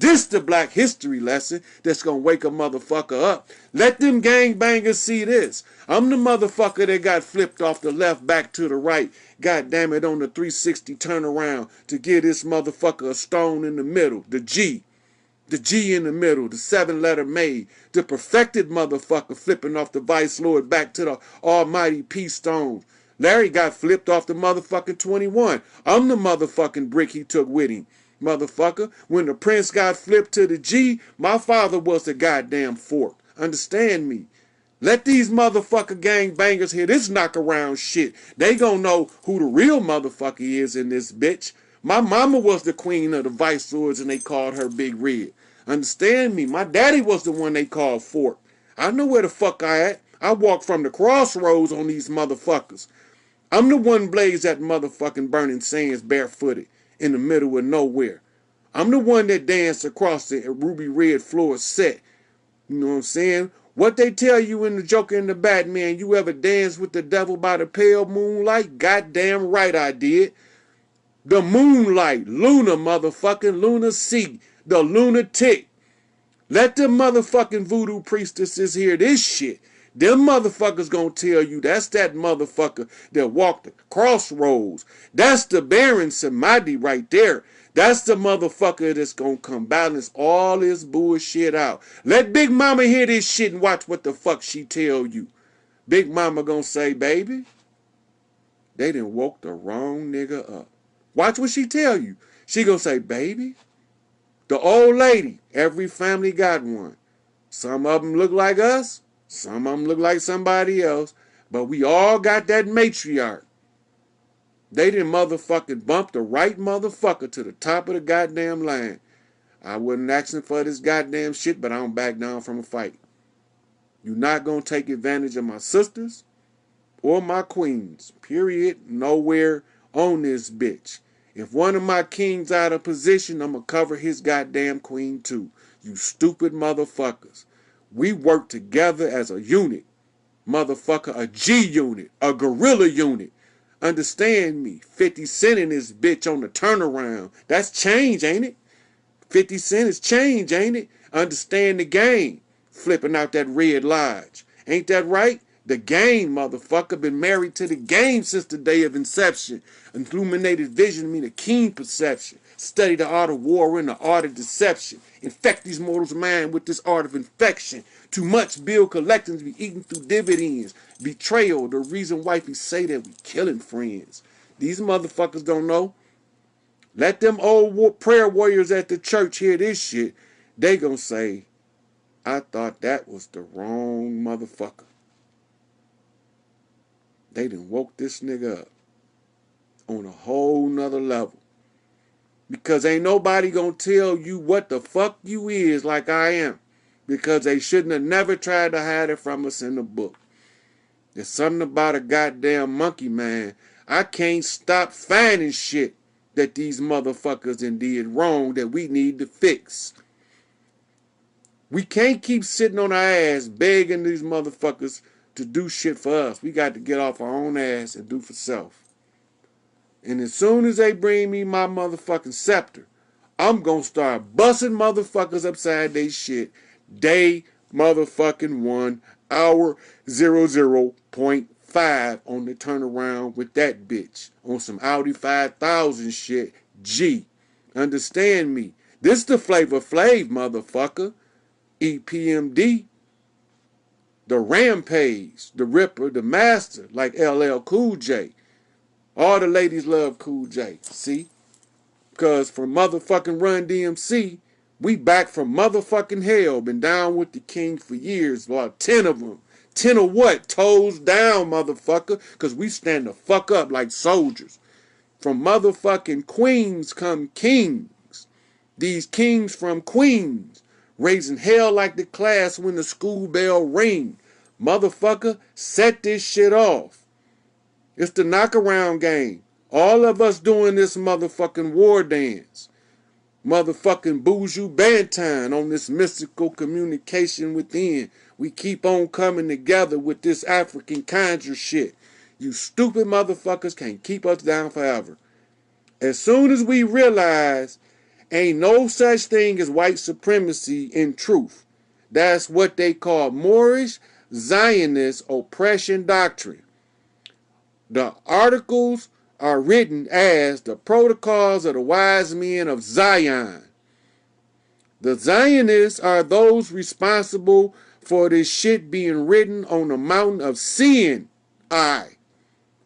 This the black history lesson that's gonna wake a motherfucker up. Let them gangbangers see this. I'm the motherfucker that got flipped off the left back to the right. God damn it, on the 360 turnaround to give this motherfucker a stone in the middle. The G. The G in the middle, the 7-letter made, the perfected motherfucker flipping off the Vice Lord back to the almighty peace stone. Larry got flipped off the motherfucking 21. I'm the motherfucking brick he took with him. Motherfucker, when the prince got flipped to the G, my father was the goddamn fork. Understand me? Let these motherfucker gangbangers hear this knock around shit. They gonna know who the real motherfucker is in this bitch. My mama was the queen of the Vice Swords and they called her Big Red. Understand me? My daddy was the one they called Fork. I know where the fuck I at. I walk from the crossroads on these motherfuckers. I'm the one blaze at motherfucking burning sands barefooted in the middle of nowhere. I'm the one that danced across the ruby red floor set. You know what I'm saying? What they tell you in the Joker and the Batman, you ever danced with the devil by the pale moonlight? Goddamn right I did. The moonlight, Luna motherfucking Luna C, the lunatic. Let them motherfucking voodoo priestesses hear this shit. Them motherfuckers gonna tell you that's that motherfucker that walked the crossroads. That's the Baron Samadhi right there. That's the motherfucker that's gonna come balance all this bullshit out. Let Big Mama hear this shit and watch what the fuck she tell you. Big Mama gonna say, baby, they done woke the wrong nigga up. Watch what she tell you. She gonna say, baby, the old lady, every family got one. Some of them look like us. Some of them look like somebody else. But we all got that matriarch. They done motherfucking bumped the right motherfucker to the top of the goddamn line. I wasn't asking for this goddamn shit, but I don't back down from a fight. You're not gonna take advantage of my sisters or my queens. Period. Nowhere on this bitch. If one of my kings out of position, I'm gonna cover his goddamn queen too. You stupid motherfuckers. We work together as a unit. Motherfucker, a G unit, a guerrilla unit. Understand me. 50 Cent in this bitch on the turnaround. That's change, ain't it? 50 Cent is change, ain't it? Understand the game. Flipping out that red lodge. Ain't that right? The game, motherfucker, been married to the game since the day of inception. Illuminated vision mean a keen perception. Study the art of war and the art of deception. Infect these mortals' mind with this art of infection. Too much bill collecting to be eaten through dividends. Betrayal, the reason wifey say that we killing friends. These motherfuckers don't know. Let them old prayer warriors at the church hear this shit. They gonna say, I thought that was the wrong motherfucker. They done woke this nigga up on a whole nother level. Because ain't nobody gonna tell you what the fuck you is like I am. Because they shouldn't have never tried to hide it from us in the book. There's something about a goddamn monkey, man. I can't stop finding shit that these motherfuckers done did wrong that we need to fix. We can't keep sitting on our ass begging these motherfuckers to do shit for us. We got to get off our own ass and do for self. And as soon as they bring me my motherfucking scepter, I'm going to start busting motherfuckers upside they shit. Day motherfucking 1, hour 00.5 on the turnaround with that bitch. On some Audi 5000 shit. G. Understand me. This the Flavor Flav, motherfucker. EPMD. The Rampage. The Ripper. The Master. Like LL Cool J. All the ladies love Cool J. See? Because from motherfucking Run DMC, we back from motherfucking hell. Been down with the king for years. About 10 of them. 10 of what? Toes down, motherfucker. Because we stand the fuck up like soldiers. From motherfucking queens come kings. These kings from queens. Raising hell like the class when the school bell ring. Motherfucker, set this shit off. It's the knockaround game. All of us doing this motherfucking war dance. Motherfucking Buju Banton on this mystical communication within. We keep on coming together with this African conjure shit. You stupid motherfuckers can't keep us down forever. As soon as we realize Ain't no such thing as white supremacy in truth. That's what they call Moorish Zionist oppression doctrine. The articles are written as the protocols of the wise men of Zion. The Zionists are those responsible for this shit being written on the mountain of Sinai,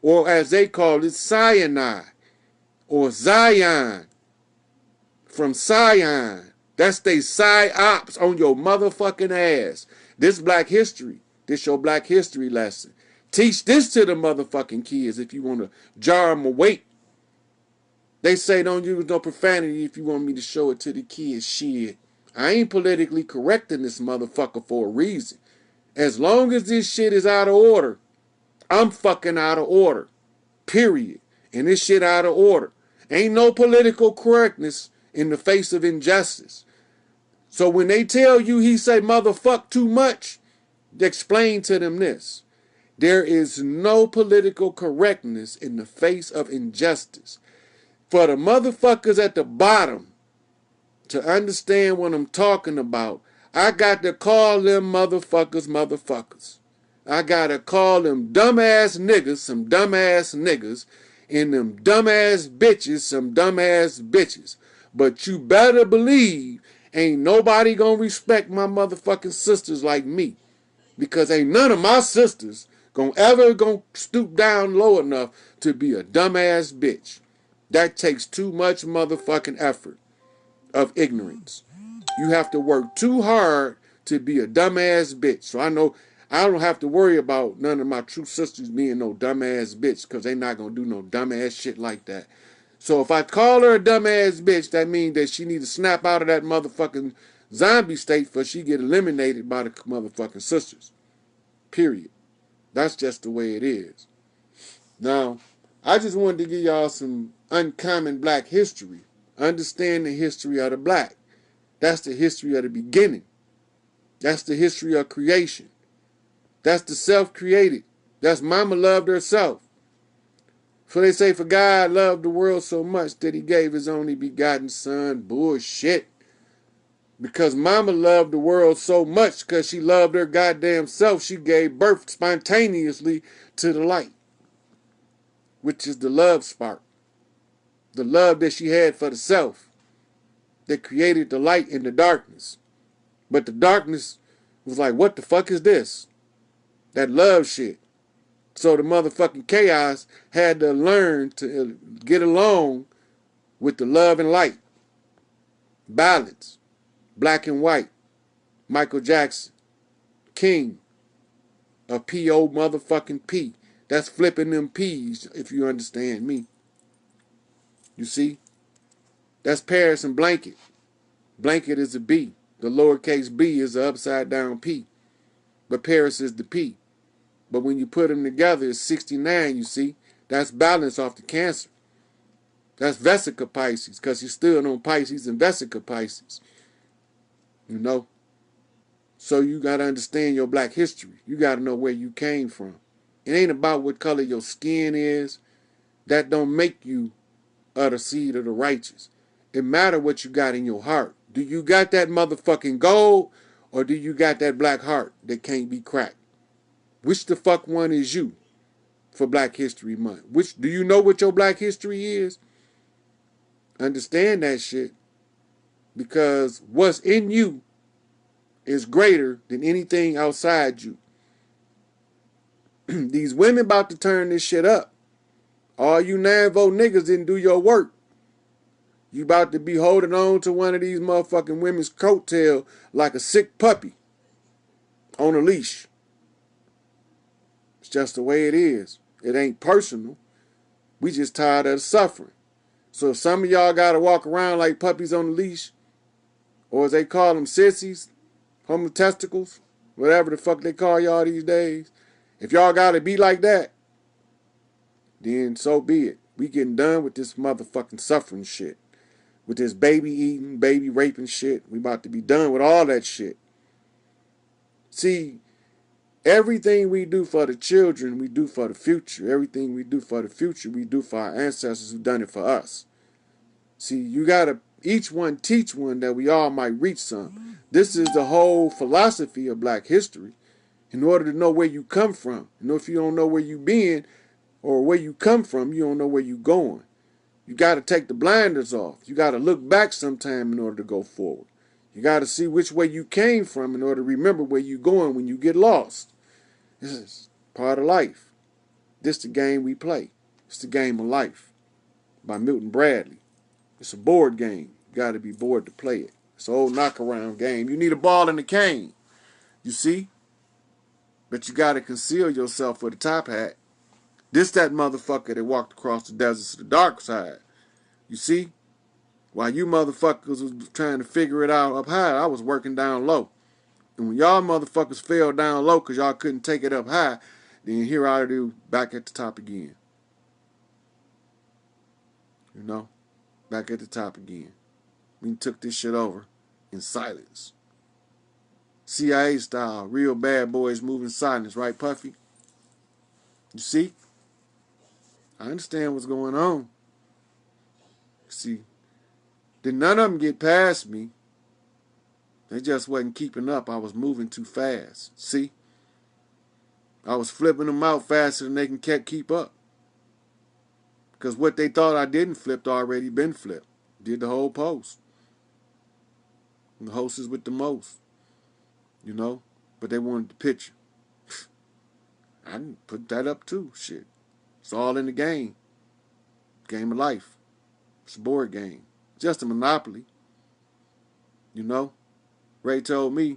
or as they call it, Sinai, or Zion, from Sion. That's they psyops on your motherfucking ass. This black history, this your black history lesson. Teach this to the motherfucking kids if you want to jar them awake. They say don't use no profanity if you want me to show it to the kids. Shit. I ain't politically correcting this motherfucker for a reason. As long as this shit is out of order, I'm fucking out of order. Period. And this shit out of order. Ain't no political correctness in the face of injustice. So when they tell you he say motherfuck too much, explain to them this. There is no political correctness in the face of injustice. For the motherfuckers at the bottom to understand what I'm talking about, I got to call them motherfuckers motherfuckers. I got to call them dumbass niggas some dumbass niggas, and them dumbass bitches some dumbass bitches. But you better believe ain't nobody gonna respect my motherfucking sisters like me. Because ain't none of my sisters gonna stoop down low enough to be a dumbass bitch. That takes too much motherfucking effort of ignorance. You have to work too hard to be a dumbass bitch. So I know I don't have to worry about none of my true sisters being no dumbass bitch, because they not gonna do no dumbass shit like that. So if I call her a dumbass bitch, that means that she need to snap out of that motherfucking zombie state for she get eliminated by the motherfucking sisters. Period. That's just the way it is. Now, I just wanted to give y'all some uncommon black history. Understand the history of the black. That's the history of the beginning. That's the history of creation. That's the self-created. That's mama loved herself. So they say, for God loved the world so much that he gave his only begotten son. Bullshit. Because mama loved the world so much because she loved her goddamn self, she gave birth spontaneously to the light, which is the love spark. The love that she had for the self that created the light in the darkness. But the darkness was like, what the fuck is this? That love shit. So the motherfucking chaos had to learn to get along with the love and light. Balance. Black and white. Michael Jackson. King. A P.O. motherfucking P. That's flipping them P's, if you understand me. You see? That's Paris and Blanket. Blanket is a B. The lowercase b is the upside down P. But Paris is the P. But when you put them together, it's 69, you see. That's balance off the Cancer. That's Vesica Pisces, because you stood on Pisces and Vesica Pisces. You know? So you got to understand your black history. You got to know where you came from. It ain't about what color your skin is. That don't make you of the seed of the righteous. It matter what you got in your heart. Do you got that motherfucking gold, or do you got that black heart that can't be cracked? Which the fuck one is you for Black History Month? Which, do you know what your black history is? Understand that shit. Because what's in you is greater than anything outside you. These women about to turn this shit up. All you 9-vote niggas didn't do your work. You about to be holding on to one of these motherfucking women's coattail like a sick puppy on a leash. It's just the way it is. It ain't personal. We just tired of the suffering. So if some of y'all got to walk around like puppies on a leash, or as they call them, sissies, homo testicles, whatever the fuck they call y'all these days, if y'all got to be like that, then so be it. We getting done with this motherfucking suffering shit. With this baby eating, baby raping shit. We about to be done with all that shit. See, everything we do for the children, we do for the future. Everything we do for the future, we do for our ancestors who done it for us. See, you got to each one teach one that we all might reach some. This is the whole philosophy of black history. In order to know where you come from. You know, if you don't know where you been or where you come from, you don't know where you going. You got to take the blinders off. You got to look back sometime in order to go forward. You got to see which way you came from in order to remember where you're going when you get lost. This is part of life. This is the game we play. It's the game of life by Milton Bradley. It's a board game. You got to be bored to play it. It's an old knockaround game. You need a ball and a cane. You see? But you got to conceal yourself with a top hat. This that motherfucker that walked across the deserts to the dark side. You see? While you motherfuckers was trying to figure it out up high, I was working down low. And when y'all motherfuckers fell down low because y'all couldn't take it up high, then here I do back at the top again. You know? Back at the top again. We took this shit over in silence. CIA style, real bad boys moving silence, right, Puffy? You see? I understand what's going on. See, did none of them get past me? They just wasn't keeping up. I was moving too fast. See? I was flipping them out faster than they can keep up. Because what they thought I didn't flip already been flipped. Did the whole post. And the host is with the most. You know? But they wanted the picture. I didn't put that up too. Shit. It's all in the game. Game of life. It's a board game. Just a monopoly. You know? Ray told me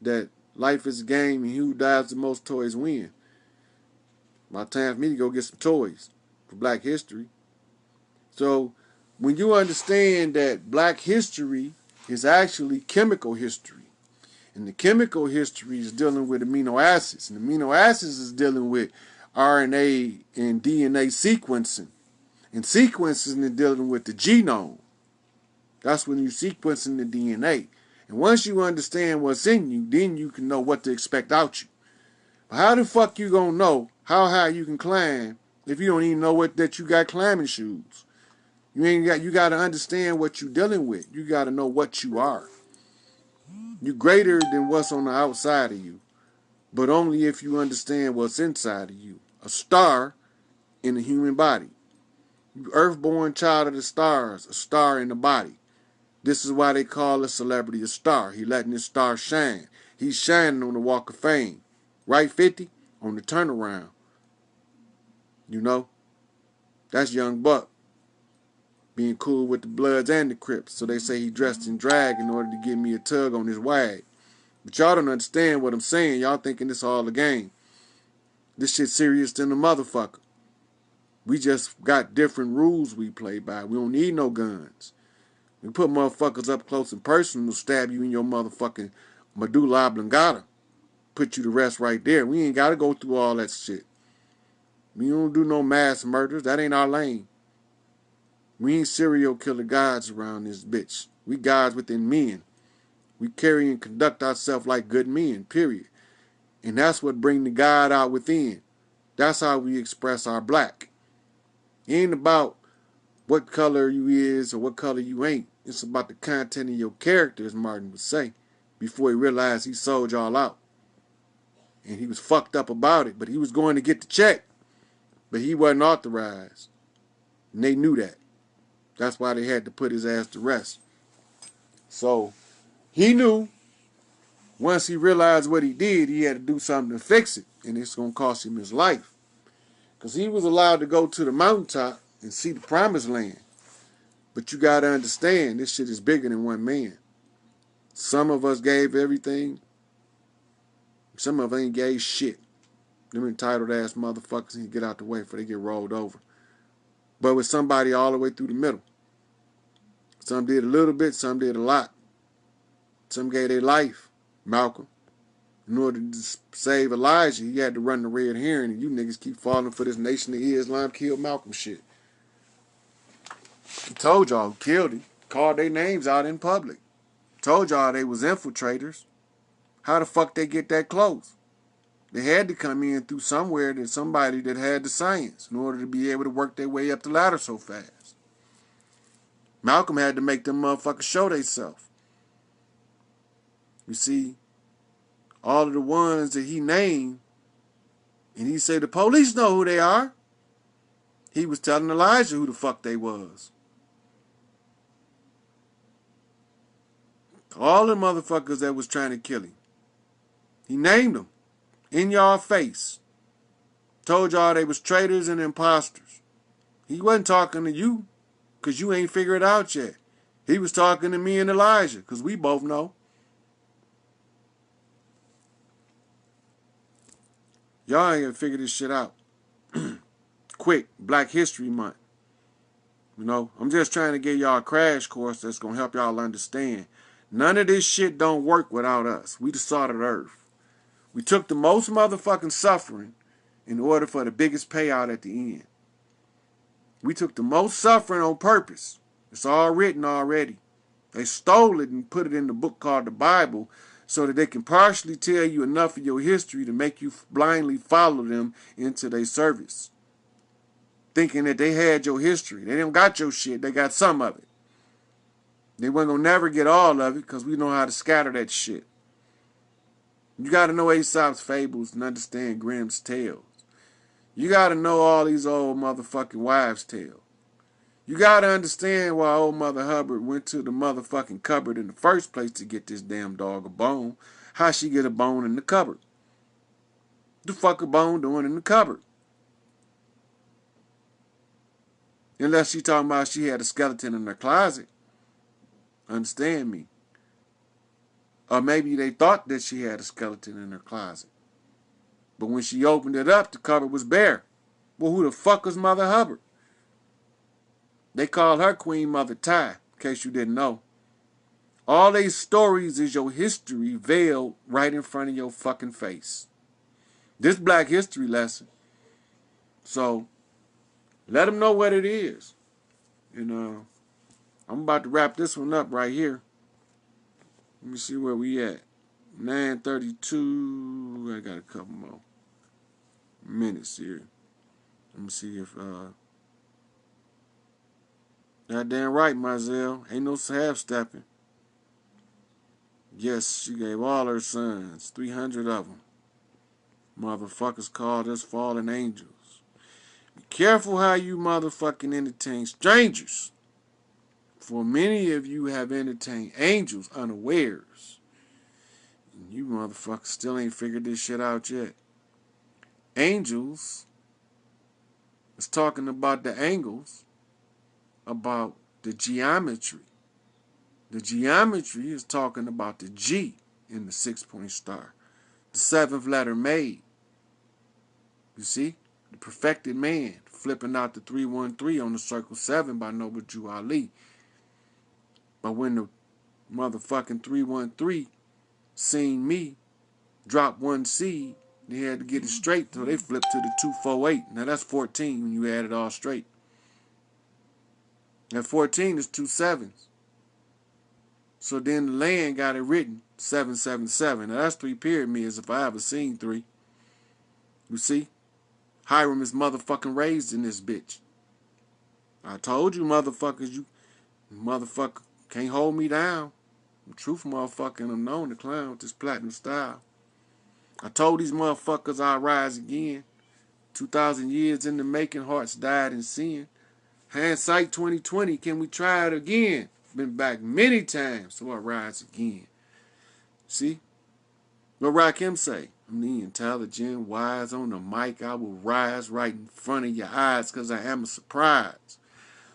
that life is a game and he who dives the most toys win. My time for me to go get some toys for Black History. So when you understand that Black history is actually chemical history, and the chemical history is dealing with amino acids, and amino acids is dealing with RNA and DNA sequencing, and sequencing is dealing with the genome. That's when you're sequencing the DNA. And once you understand what's in you, then you can know what to expect out you. But how the fuck you gonna know how high you can climb if you don't even know that you got climbing shoes? You gotta understand what you're dealing with. You gotta know what you are. You're greater than what's on the outside of you, but only if you understand what's inside of you. A star in a human body. You earthborn child of the stars, a star in the body. This is why they call a celebrity a star. He letting his star shine. He's shining on the Walk of Fame. Right, 50? On the turnaround. You know? That's Young Buck. Being cool with the Bloods and the Crips. So they say he dressed in drag in order to give me a tug on his wag. But y'all don't understand what I'm saying. Y'all thinking this all a game. This shit serious than a motherfucker. We just got different rules we play by. We don't need no guns. We put motherfuckers up close and personal, stab you in your motherfucking medulla oblongata. Put you to rest right there. We ain't got to go through all that shit. We don't do no mass murders. That ain't our lane. We ain't serial killer gods around this bitch. We gods within men. We carry and conduct ourselves like good men, period. And that's what bring the God out within. That's how we express our black. It ain't about what color you is or what color you ain't. It's about the content of your character, as Martin would say, before he realized he sold y'all out. And he was fucked up about it, but he was going to get the check. But he wasn't authorized. And they knew that. That's why they had to put his ass to rest. So he knew once he realized what he did, he had to do something to fix it. And it's going to cost him his life. Because he was allowed to go to the mountaintop and see the promised land. But you got to understand, this shit is bigger than one man. Some of us gave everything. Some of us ain't gave shit. Them entitled ass motherfuckers need to get out the way before they get rolled over. But with somebody all the way through the middle. Some did a little bit, some did a lot. Some gave their life. Malcolm. In order to save Elijah, he had to run the red herring, and you niggas keep falling for this Nation of Islam killed Malcolm shit. He told y'all who killed him. Called their names out in public. Told y'all they was infiltrators. How the fuck they get that close? They had to come in through somewhere that somebody that had the science in order to be able to work their way up the ladder so fast. Malcolm had to make them motherfuckers show theyself. You see, all of the ones that he named, and he said the police know who they are. He was telling Elijah who the fuck they was. All the motherfuckers that was trying to kill him. He named them in y'all face. Told y'all they was traitors and imposters. He wasn't talking to you because you ain't figured it out yet. He was talking to me and Elijah because we both know. Y'all ain't gonna figure this shit out. Quick, Black History Month. You know, I'm just trying to give y'all a crash course that's gonna help y'all understand. None of this shit don't work without us. We the salt of the earth. We took the most motherfucking suffering in order for the biggest payout at the end. We took the most suffering on purpose. It's all written already. They stole it and put it in the book called the Bible so that they can partially tell you enough of your history to make you blindly follow them into their service. Thinking that they had your history. They didn't got your shit. They got some of it. They weren't going to never get all of it because we know how to scatter that shit. You got to know Aesop's fables and understand Grimm's tales. You got to know all these old motherfucking wives' tales. You got to understand why old Mother Hubbard went to the motherfucking cupboard in the first place to get this damn dog a bone. How she get a bone in the cupboard? The fuck a bone doing in the cupboard? Unless she talking about she had a skeleton in her closet. Understand me. Or maybe they thought that she had a skeleton in her closet. But when she opened it up, the cupboard was bare. Well, who the fuck was Mother Hubbard? They called her Queen Mother Ty, in case you didn't know. All these stories is your history veiled right in front of your fucking face. This Black History lesson. So, let them know what it is. And I'm about to wrap this one up right here. Let me see where we at. 9:32. I got a couple more minutes here. Let me see if goddamn right, Marzel. Ain't no half-stepping. Yes, she gave all her sons, 300 of them. Motherfuckers called us fallen angels. Be careful how you motherfucking entertain strangers. For many of you have entertained angels unawares. And you motherfuckers still ain't figured this shit out yet. Angels is talking about the angles, about the geometry. The geometry is talking about the G in the 6-point star. The 7th letter made. You see? The perfected man. Flipping out the 313 on the circle 7 by Noble Jew Ali. But when the motherfucking 313 seen me drop one seed, they had to get it straight, so they flipped to the 248. Now that's 14 when you add it all straight. That 14 is 2 sevens. So then the land got it written 777. Now that's 3 pyramids if I ever seen 3. You see? Hiram is motherfucking raised in this bitch. I told you motherfuckers, you motherfucker can't hold me down. I'm truth motherfucker and I'm known to clown with this platinum style. I told these motherfuckers I'll rise again. 2,000 years in the making, hearts died in sin. Hindsight 2020, can we try it again? Been back many times, so I rise again. See? What Rakim say? I'm the intelligent, wise on the mic. I will rise right in front of your eyes because I am a surprise.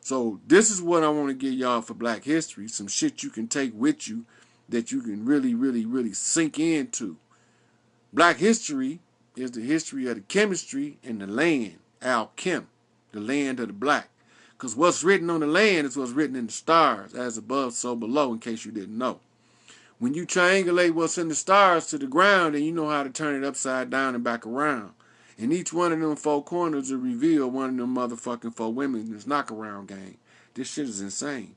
So this is what I want to give y'all for Black History. Some shit you can take with you that you can really, really, really sink into. Black History is the history of the chemistry and the land. Al-Chem, the land of the black. Because what's written on the land is what's written in the stars. As above, so below, in case you didn't know. When you triangulate what's in the stars to the ground, then you know how to turn it upside down and back around. And each one of them 4 corners will reveal one of them motherfucking 4 women in this knockaround game. This shit is insane.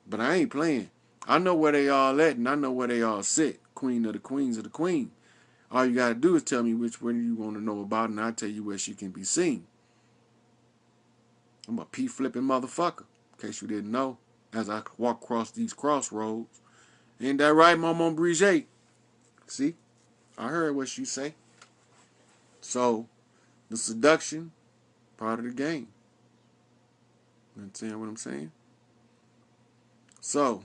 But I ain't playing. I know where they all at and I know where they all sit. Queen of the queens of the queen. All you gotta do is tell me which one you want to know about and I'll tell you where she can be seen. I'm a pea-flipping motherfucker, in case you didn't know. as I walk across these crossroads. Ain't that right, Maman Brigitte? See, I heard what she say. So, the seduction, part of the game. You understand what I'm saying? So,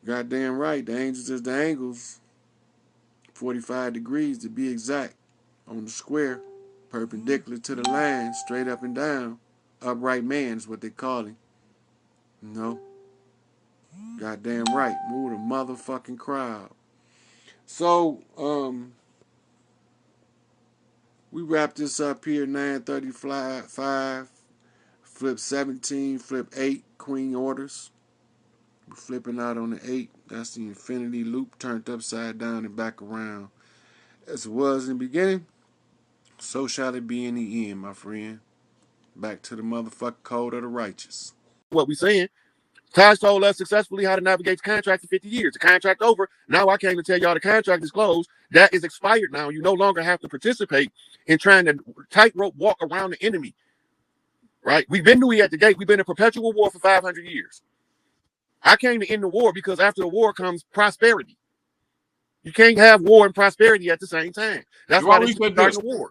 goddamn right, the angels is the angles. 45 degrees to be exact. On the square, perpendicular to the line, straight up and down. Upright man is what they call him. You know? Goddamn right. Move the motherfucking crowd. So, we wrap this up here, 9:35. Flip 17, flip 8, queen orders. We're flipping out on the 8. That's the infinity loop turned upside down and back around. As it was in the beginning, so shall it be in the end, my friend. Back to the motherfucking code of the righteous. What we saying? Taj told us successfully how to navigate the contract for 50 years. The contract over. Now I came to tell y'all the contract is closed. That is expired now. You no longer have to participate in trying to tightrope walk around the enemy. Right? We've been to at the gate. We've been in perpetual war for 500 years. I came to end the war because after the war comes prosperity. You can't have war and prosperity at the same time. That's why they started the war.